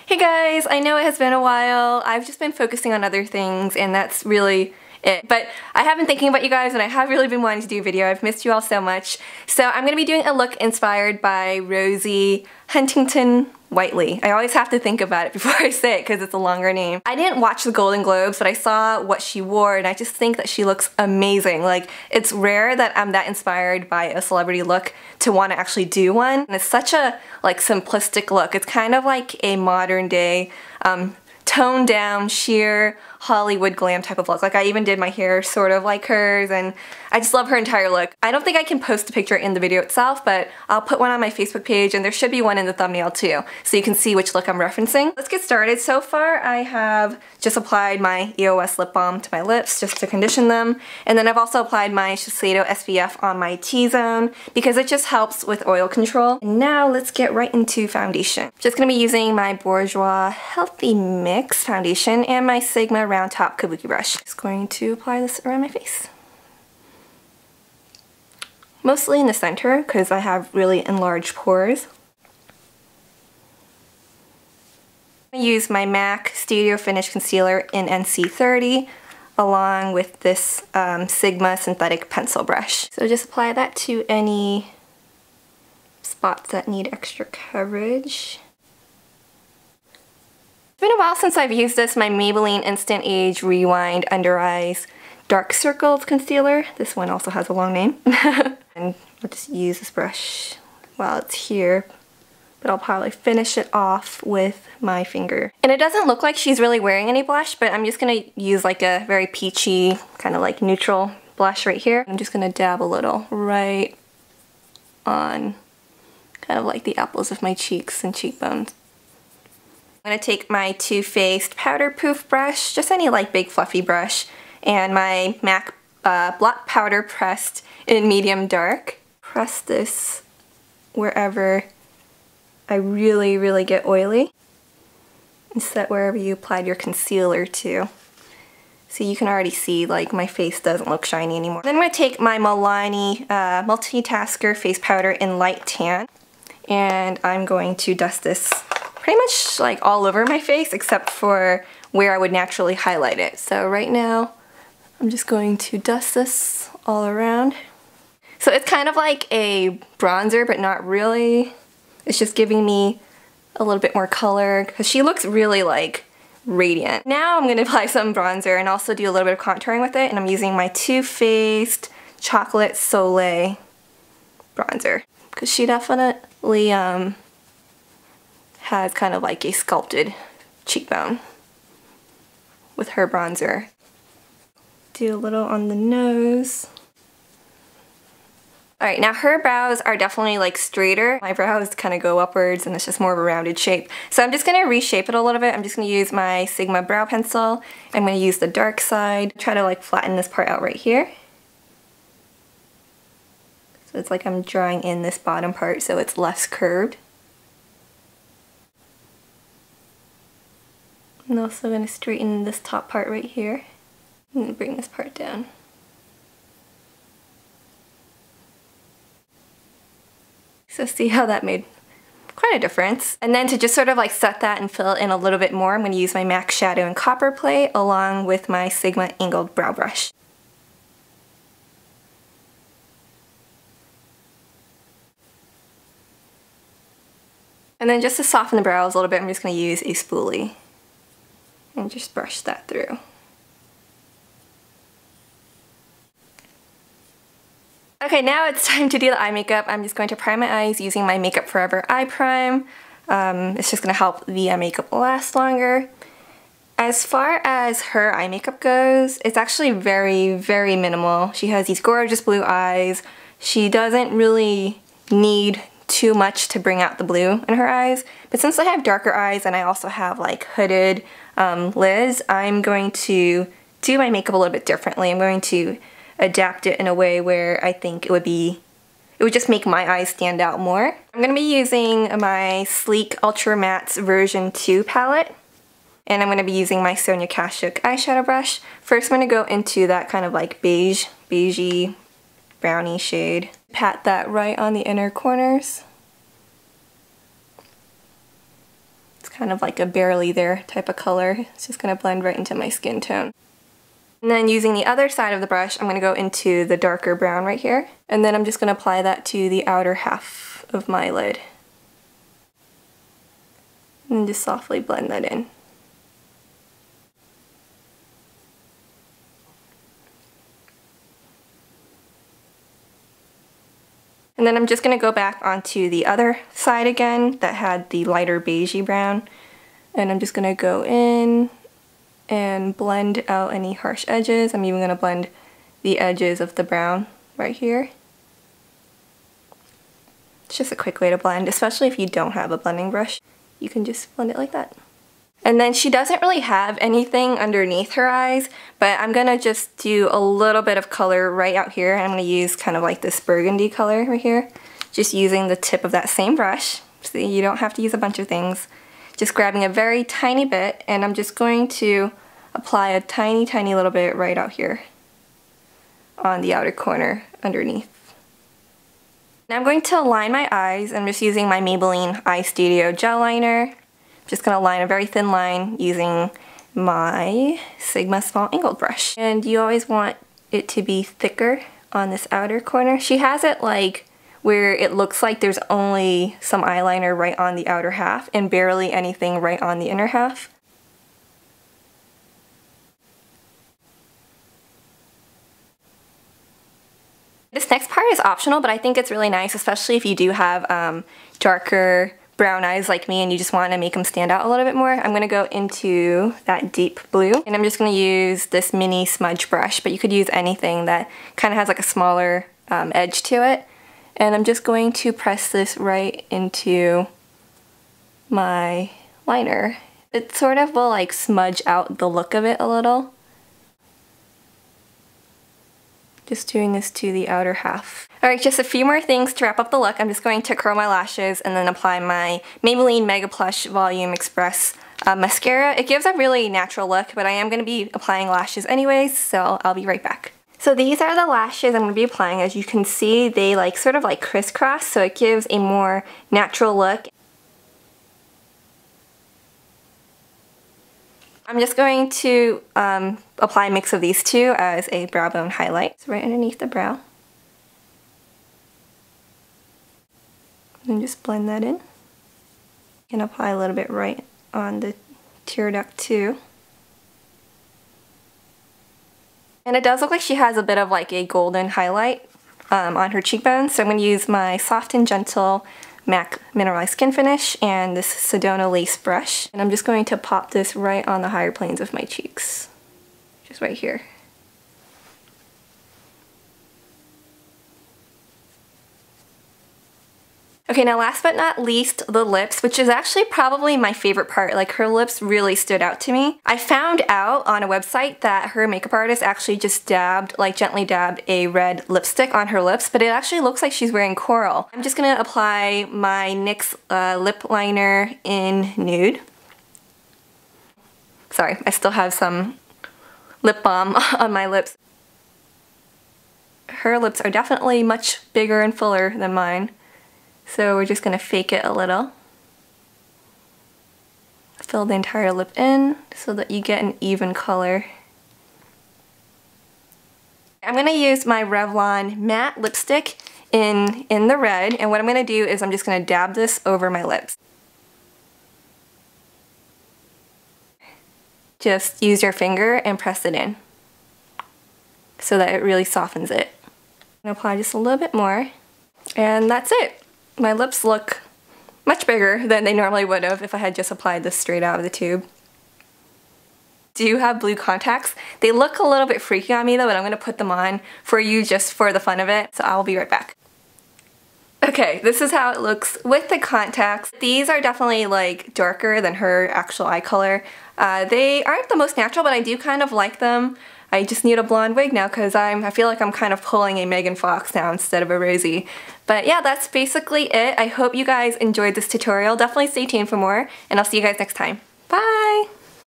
Hey guys, I know it has been a while. I've just been focusing on other things and that's really it. But I have been thinking about you guys and I have really been wanting to do a video. I've missed you all so much. So I'm going to be doing a look inspired by Rosie Huntington-Whiteley. I always have to think about it before I say it because it's a longer name. I didn't watch the Golden Globes, but I saw what she wore and I just think that she looks amazing. Like, it's rare that I'm that inspired by a celebrity look to want to actually do one. And it's such a like simplistic look. It's kind of like a modern day toned down, sheer Hollywood glam type of look. Like, I even did my hair sort of like hers and I just love her entire look. I don't think I can post a picture in the video itself, but I'll put one on my Facebook page and there should be one in the thumbnail too, so you can see which look I'm referencing. Let's get started. So far I have just applied my EOS lip balm to my lips just to condition them, and then I've also applied my Shiseido SPF on my T-zone because it just helps with oil control. And now let's get right into foundation. Just gonna be using my Bourjois Healthy Mix foundation and my Sigma Round Top Kabuki brush. Just going to apply this around my face. Mostly in the center because I have really enlarged pores. I'm going to use my MAC Studio Finish Concealer in NC30 along with this Sigma Synthetic Pencil Brush. So just apply that to any spots that need extra coverage. It's been a while since I've used this, my Maybelline Instant Age Rewind Under Eyes Dark Circles Concealer. This one also has a long name. And I'll just use this brush while it's here, but I'll probably finish it off with my finger. And it doesn't look like she's really wearing any blush, but I'm just gonna use like a very peachy, kind of like neutral blush right here. I'm just gonna dab a little right on kind of like the apples of my cheeks and cheekbones. I'm gonna take my Too Faced Powder Poof brush, just any like big fluffy brush, and my MAC Blot powder pressed in medium dark. Press this wherever I really get oily and set wherever you applied your concealer to. So you can already see like my face doesn't look shiny anymore. Then I'm going to take my Milani Multitasker face powder in light tan and I'm going to dust this pretty much like all over my face except for where I would naturally highlight it. So right now I'm just going to dust this all around. So it's kind of like a bronzer, but not really. It's just giving me a little bit more color because she looks really like radiant. Now I'm going to apply some bronzer and also do a little bit of contouring with it, and I'm using my Too Faced Chocolate Soleil bronzer because she definitely has kind of like a sculpted cheekbone with her bronzer. Do a little on the nose. Alright, now her brows are definitely like straighter. My brows kind of go upwards and it's just more of a rounded shape. So I'm just going to reshape it a little bit. I'm just going to use my Sigma brow pencil. I'm going to use the dark side. Try to like flatten this part out right here. So it's like I'm drawing in this bottom part so it's less curved. I'm also going to straighten this top part right here. And bring this part down. So see how that made quite a difference. And then to just sort of like set that and fill it in a little bit more, I'm going to use my MAC Shadow in Copperplate along with my Sigma Angled Brow Brush. And then just to soften the brows a little bit, I'm just going to use a spoolie and just brush that through. Okay, now it's time to do the eye makeup. I'm just going to prime my eyes using my Makeup Forever Eye Prime. It's just going to help the eye makeup last longer. As far as her eye makeup goes, it's actually very minimal. She has these gorgeous blue eyes. She doesn't really need too much to bring out the blue in her eyes. But since I have darker eyes and I also have like hooded lids, I'm going to do my makeup a little bit differently. I'm going to adapt it in a way where I think it would just make my eyes stand out more. I'm going to be using my Sleek Ultra Matte's version 2 palette, and I'm going to be using my Sonia Kashuk eyeshadow brush. First I'm going to go into that kind of like beigey brownie shade. Pat that right on the inner corners. It's kind of like a barely there type of color. It's just going to blend right into my skin tone. And then using the other side of the brush, I'm going to go into the darker brown right here. And then I'm just going to apply that to the outer half of my lid. And just softly blend that in. And then I'm just going to go back onto the other side again that had the lighter beigey brown. And I'm just going to go in and blend out any harsh edges. I'm even going to blend the edges of the brown right here. It's just a quick way to blend, especially if you don't have a blending brush. You can just blend it like that. And then she doesn't really have anything underneath her eyes, but I'm gonna just do a little bit of color right out here. I'm gonna use kind of like this burgundy color right here, just using the tip of that same brush. See, you don't have to use a bunch of things. Just grabbing a very tiny bit, and I'm just going to apply a tiny, tiny little bit right out here on the outer corner underneath. Now I'm going to line my eyes. I'm just using my Maybelline Eye Studio gel liner. I'm just going to line a very thin line using my Sigma small angled brush. And you always want it to be thicker on this outer corner. She has it like where it looks like there's only some eyeliner right on the outer half and barely anything right on the inner half. This next part is optional, but I think it's really nice, especially if you do have darker brown eyes like me and you just want to make them stand out a little bit more. I'm going to go into that deep blue, and I'm just going to use this mini smudge brush, but you could use anything that kind of has like a smaller edge to it. And I'm just going to press this right into my liner. It sort of will like smudge out the look of it a little. Just doing this to the outer half. Alright, just a few more things to wrap up the look. I'm just going to curl my lashes and then apply my Maybelline Mega Plush Volume Express mascara. It gives a really natural look, but I am going to be applying lashes anyways, so I'll be right back. So these are the lashes I'm going to be applying. As you can see, they like sort of like crisscross, so it gives a more natural look. I'm just going to apply a mix of these two as a brow bone highlight. So right underneath the brow. And just blend that in. You can apply a little bit right on the tear duct too. And it does look like she has a bit of like a golden highlight on her cheekbones. So I'm going to use my Soft and Gentle MAC Mineralized Skin Finish and this Sedona Lace brush. And I'm just going to pop this right on the higher planes of my cheeks. Just right here. Okay, now last but not least, the lips, which is actually probably my favorite part. Like, her lips really stood out to me. I found out on a website that her makeup artist actually just dabbed, like gently dabbed a red lipstick on her lips, but it actually looks like she's wearing coral. I'm just gonna apply my NYX lip liner in Nude. Sorry, I still have some lip balm on my lips. Her lips are definitely much bigger and fuller than mine. So we're just going to fake it a little. Fill the entire lip in so that you get an even color. I'm going to use my Revlon Matte lipstick in the red, and what I'm going to do is I'm just going to dab this over my lips. Just use your finger and press it in so that it really softens it. I'm going to apply just a little bit more, and that's it. My lips look much bigger than they normally would have if I had just applied this straight out of the tube. Do you have blue contacts? They look a little bit freaky on me though, but I'm going to put them on for you just for the fun of it, so I'll be right back. Okay, this is how it looks with the contacts. These are definitely like darker than her actual eye color. They aren't the most natural, but I do kind of like them. I just need a blonde wig now because I feel like I'm kind of pulling a Megan Fox now instead of a Rosie. But yeah, that's basically it. I hope you guys enjoyed this tutorial. Definitely stay tuned for more, and I'll see you guys next time. Bye!